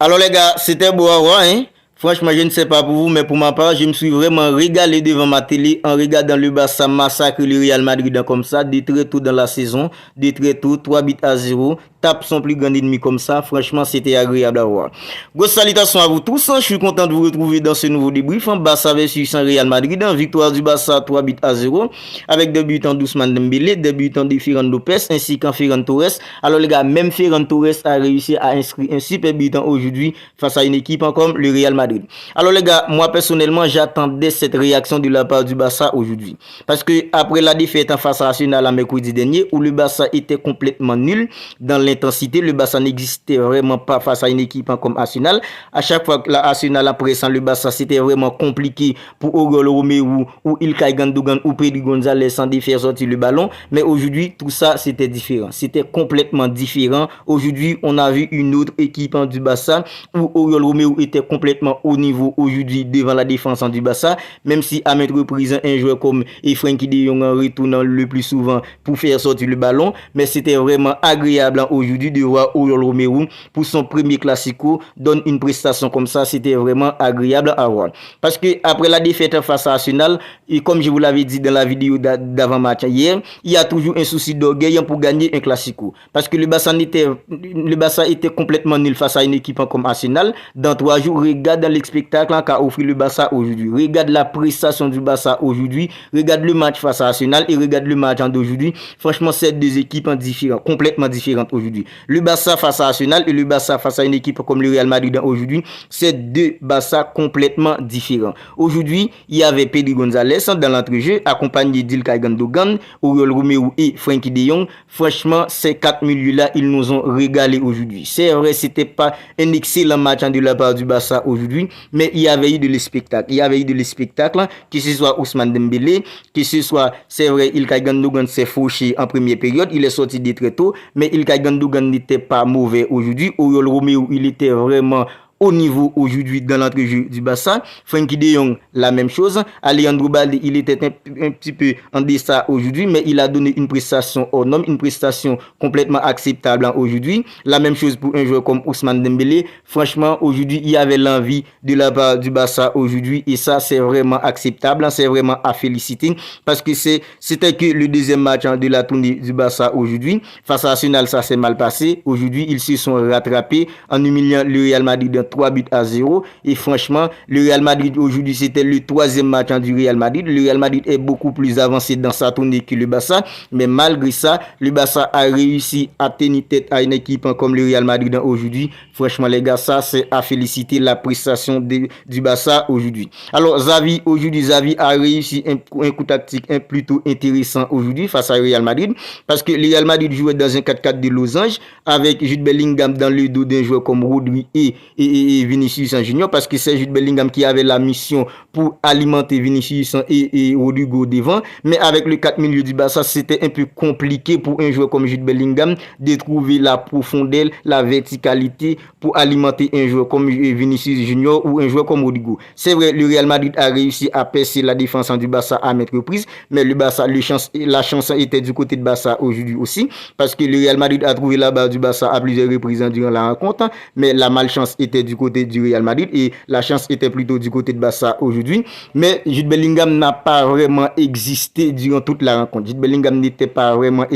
Alors les gars, c'était beau à voir, hein. Franchement, je ne sais pas pour vous, mais pour ma part, je me suis vraiment régalé devant ma télé en regardant le Barça massacre le Real Madrid comme ça, de très tôt dans la saison, de très tôt, 3-0, tape son plus grand ennemi comme ça. Franchement, c'était agréable à voir. Grosse salutation à vous tous, hein. Je suis content de vous retrouver dans ce nouveau débrief. Barça versus Real Madrid, hein. Victoire du Barça 3-0, avec des buts en Ousmane Dembélé, des buts en Ferran Lopez, ainsi qu'en Ferran Torres. Alors les gars, même Ferran Torres a réussi à inscrire un super but aujourd'hui face à une équipe comme le Real Madrid. Alors les gars, moi personnellement, j'attendais cette réaction de la part du Barça aujourd'hui. Parce que après la défaite en face à Arsenal à mercredi dernier, où le Barça était complètement nul dans l'intensité, le Barça n'existait vraiment pas face à une équipe comme Arsenal. À chaque fois que Arsenal a pressé le Barça, c'était vraiment compliqué pour Oriol Romeu ou Ilkay Gundogan ou Pedri González sans faire sortir le ballon. Mais aujourd'hui, tout ça, c'était différent. C'était complètement différent. Aujourd'hui, on a vu une autre équipe du Barça où Oriol Romeu était complètement au niveau aujourd'hui devant la défense du Barça, même si à maintes reprises un joueur comme Frenkie de Jong en retournant le plus souvent pour faire sortir le ballon, mais c'était vraiment agréable aujourd'hui de voir Oriol Romeu pour son premier Classico donne une prestation comme ça. C'était vraiment agréable à voir, parce que après la défaite face à Arsenal, et comme je vous l'avais dit dans la vidéo d'avant-match hier, il y a toujours un souci d'orgueil pour gagner un Classico, parce que le Barça était complètement nul face à une équipe comme Arsenal. Dans 3 jours, regarde le spectacle qu'a offert le Barça aujourd'hui. Regarde la prestation du Barça aujourd'hui. Regarde le match face à Arsenal et regarde le match d'aujourd'hui. Franchement, c'est deux équipes différentes, complètement différentes aujourd'hui. Le Barça face à Arsenal et le Barça face à une équipe comme le Real Madrid aujourd'hui, c'est deux Barça complètement différents. Aujourd'hui, il y avait Pedri González dans l'entrejeu, accompagné d'Ilkay Gundogan, Oriol Romeu et Frenkie de Jong. Franchement, ces 4 milieux-là, ils nous ont régalé aujourd'hui. C'est vrai, c'était pas un excellent match de la part du Barça aujourd'hui, mais il y avait eu de l'espectacle. Il y avait eu de l'espectacle, que ce soit Ousmane Dembélé, que ce soit, c'est vrai, Ilkay Gundogan s'est fauché en première période, il est sorti de très tôt, mais Ilkay Gundogan n'était pas mauvais aujourd'hui. Oriol Romeu, il était vraiment au niveau aujourd'hui dans l'entrejeu du Barça. Frenkie de Jong, la même chose. Alejandro Balde, il était un petit peu en deçà aujourd'hui, mais il a donné une prestation hors norme, une prestation complètement acceptable aujourd'hui. La même chose pour un joueur comme Ousmane Dembélé. Franchement, aujourd'hui, il y avait l'envie de la part du Barça aujourd'hui, et ça, c'est vraiment acceptable, c'est vraiment à féliciter, parce que c'était que le deuxième match de la tournée du Barça aujourd'hui. Face à Arsenal, ça s'est mal passé. Aujourd'hui, ils se sont rattrapés en humiliant le Real Madrid 3-0, et franchement, le Real Madrid aujourd'hui, c'était le 3e match du Real Madrid. Le Real Madrid est beaucoup plus avancé dans sa tournée que le Barça, mais malgré ça, le Barça a réussi à tenir tête à une équipe comme le Real Madrid aujourd'hui. Franchement, les gars, ça, c'est à féliciter la prestation du Barça aujourd'hui. Alors, Xavi a réussi un coup tactique plutôt intéressant aujourd'hui face à Real Madrid, parce que le Real Madrid jouait dans un 4-4 de losange avec Jude Bellingham dans le dos d'un joueur comme Rodri et Vinicius Junior, parce que c'est Jude Bellingham qui avait la mission pour alimenter Vinicius et Rodrigo devant. Mais avec le 4 milieu du Barça, c'était un peu compliqué pour un joueur comme Jude Bellingham de trouver la profondeur, la verticalité pour alimenter un joueur comme Vinicius Junior ou un joueur comme Rodrigo. C'est vrai, le Real Madrid a réussi à percer la défense du Barça à maintes reprises, mais le Barça, la chance était du côté de Barça aujourd'hui aussi, parce que le Real Madrid a trouvé la balle du Barça à plusieurs reprises durant la rencontre, mais la malchance était du côté du Real Madrid et la chance était plutôt du côté de Barça aujourd'hui. Mais Jude Bellingham n'a pas vraiment existé durant toute la rencontre. Jude Bellingham n'était pas vraiment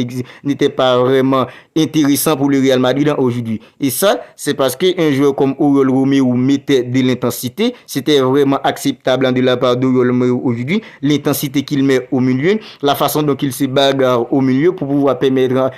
intéressant pour le Real Madrid aujourd'hui. Et ça, c'est parce qu'un joueur comme Oriol Romeu mettait de l'intensité. C'était vraiment acceptable de la part d'Oriol Romeu aujourd'hui. L'intensité qu'il met au milieu, la façon dont il se bagarre au milieu pour pouvoir permettre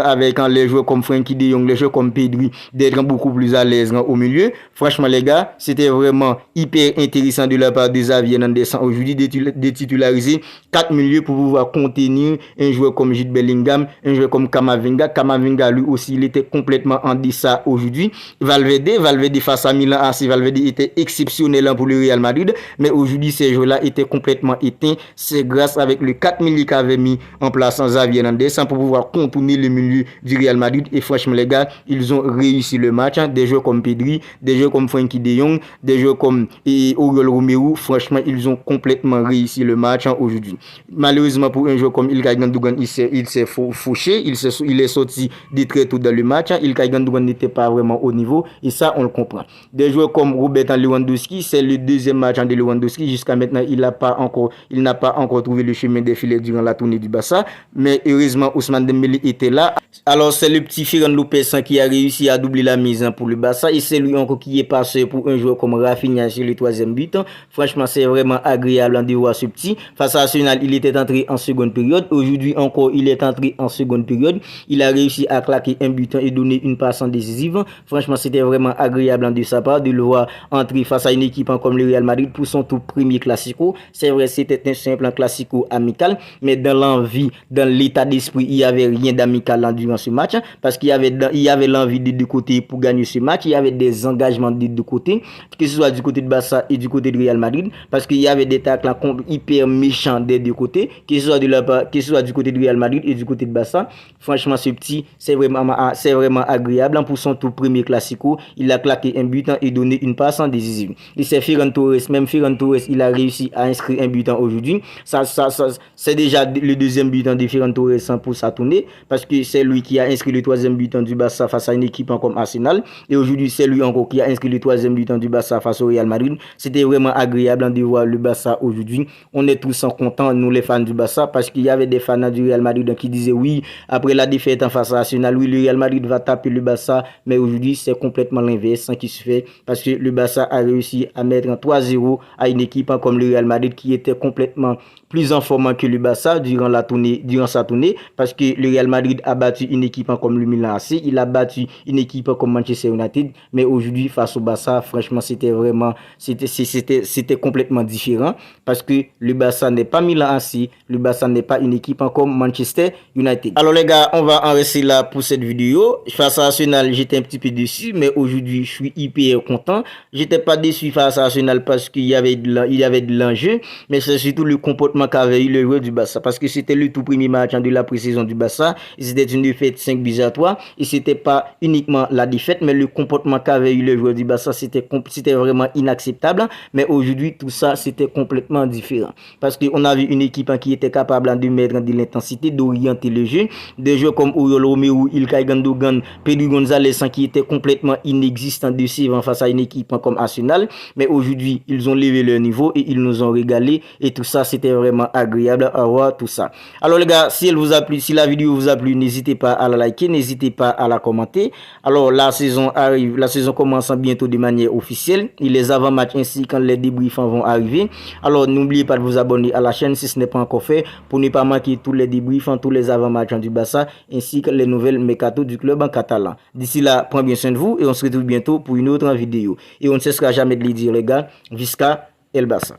avec les joueurs comme Frenkie de Jong, les joueurs comme Pedri, d'être beaucoup plus à l'aise au milieu. Franchement, les gars, c'était vraiment hyper intéressant de la part de Xavi Hernandez aujourd'hui de titulariser 4 milieux pour pouvoir contenir un joueur comme Jude Bellingham, un joueur comme Camavinga. Camavinga, lui aussi, il était complètement en deçà aujourd'hui. Valverde face à Milan AC, Valverde était exceptionnel pour le Real Madrid, mais aujourd'hui, ces joueurs-là étaient complètement éteints. C'est grâce avec le 4 milieux qu'avait mis en place Xavi Hernandez pour pouvoir contourner le milieu du Real Madrid. Et franchement, les gars, ils ont réussi le match. Des joueurs joueurs comme Pedri, des joueurs comme Frenkie de Jong, des joueurs comme Oriol Romeu. Franchement, ils ont complètement réussi le match aujourd'hui. Malheureusement pour un joueur comme Ilkay Gundogan, il s'est fauché, il est sorti de très tôt dans le match. Ilkay Gundogan n'était pas vraiment au niveau et ça on le comprend. Des joueurs comme Robert Lewandowski, c'est le deuxième match de Lewandowski. Jusqu'à maintenant, il n'a pas encore trouvé le chemin des filets durant la tournée du Barça. Mais heureusement, Ousmane Dembélé était là. Alors c'est le petit Ferran Lopez qui a réussi à doubler la mise pour le Barça et c'est lui encore qui est passé pour un joueur comme Rafinha sur le troisième but. Franchement, c'est vraiment agréable de voir ce petit. Face à Arsenal, il était entré en seconde période. Aujourd'hui encore, il est entré en seconde période. Il a réussi à claquer un but et donner une passe décisive. Franchement, c'était vraiment agréable de sa part de le voir entrer face à une équipe comme le Real Madrid pour son tout premier classico. C'est vrai, c'était un simple classico amical, mais dans l'envie, dans l'état d'esprit, il n'y avait rien d'amical durant ce match parce qu'il y avait l'envie des deux côtés pour gagner ce match. Il y avait des engagements des deux côtés, que ce soit du côté de Barça et du côté de Real Madrid, parce qu'il y avait des tacles hyper méchants des deux côtés, que ce soit du côté de Real Madrid et du côté de Barça. Franchement, ce petit, c'est vraiment agréable. Pour son tout premier classico, il a claqué un but et donné une passe décisive. Et c'est Ferran Torres, il a réussi à inscrire un but aujourd'hui. C'est déjà le deuxième but de Ferran Torres pour sa tournée, parce que c'est lui qui a inscrit le troisième but du Barça face à une équipe comme Arsenal. Et aujourd'hui, c'est lui encore qui a inscrit le troisième but du Barça face au Real Madrid. C'était vraiment agréable de voir le Barça aujourd'hui. On est tous contents, nous les fans du Barça, parce qu'il y avait des fans du Real Madrid qui disaient oui, après la défaite en face à Arsenal, oui, le Real Madrid va taper le Barça. Mais aujourd'hui, c'est complètement l'inverse qui se fait, parce que le Barça a réussi à mettre un 3-0 à une équipe comme le Real Madrid qui était complètement plus en forme que le Barça durant sa tournée, parce que le Real Madrid a battu une équipe comme le Milan AC, il a battu une équipe comme Manchester United, mais aujourd'hui face au Barça, franchement, c'était complètement différent, parce que le Barça n'est pas Milan AC, le Barça n'est pas une équipe comme Manchester United. Alors les gars, on va en rester là pour cette vidéo. Face à Arsenal, j'étais un petit peu déçu, mais aujourd'hui, je suis hyper content. J'étais pas déçu face à Arsenal parce qu'il y avait de l'enjeu, mais c'est surtout le comportement qu'avait eu le joueur du Barça, parce que c'était le tout premier match de la pré-saison du Barça. C'était une défaite 5-3, et c'était pas uniquement la défaite, mais le comportement qu'avait eu le joueur du Barça, c'était vraiment inacceptable. Mais aujourd'hui, tout ça, c'était complètement différent, parce qu'on a vu une équipe qui était capable de mettre de l'intensité, d'orienter le jeu. Des joueurs comme Oriol Romeu, Ilkay Gundogan, Pedri González qui étaient complètement inexistants de face à une équipe comme Arsenal. Mais aujourd'hui, ils ont levé leur niveau et ils nous ont régalé. Et tout ça, c'était vraiment agréable à voir tout ça. Alors les gars, si la vidéo vous a plu, n'hésitez pas à la liker, n'hésitez pas à la commenter. Alors la saison arrive, la saison commence bientôt de manière officielle. Et les avant-matchs ainsi que les débriefs vont arriver. Alors n'oubliez pas de vous abonner à la chaîne si ce n'est pas encore fait, pour ne pas manquer tous les débriefs, tous les avant-matchs du Barça, ainsi que les nouvelles mercato du club en catalan. D'ici là, prenez bien soin de vous et on se retrouve bientôt pour une autre vidéo. Et on ne cessera jamais de le dire les gars, Visca El Barça.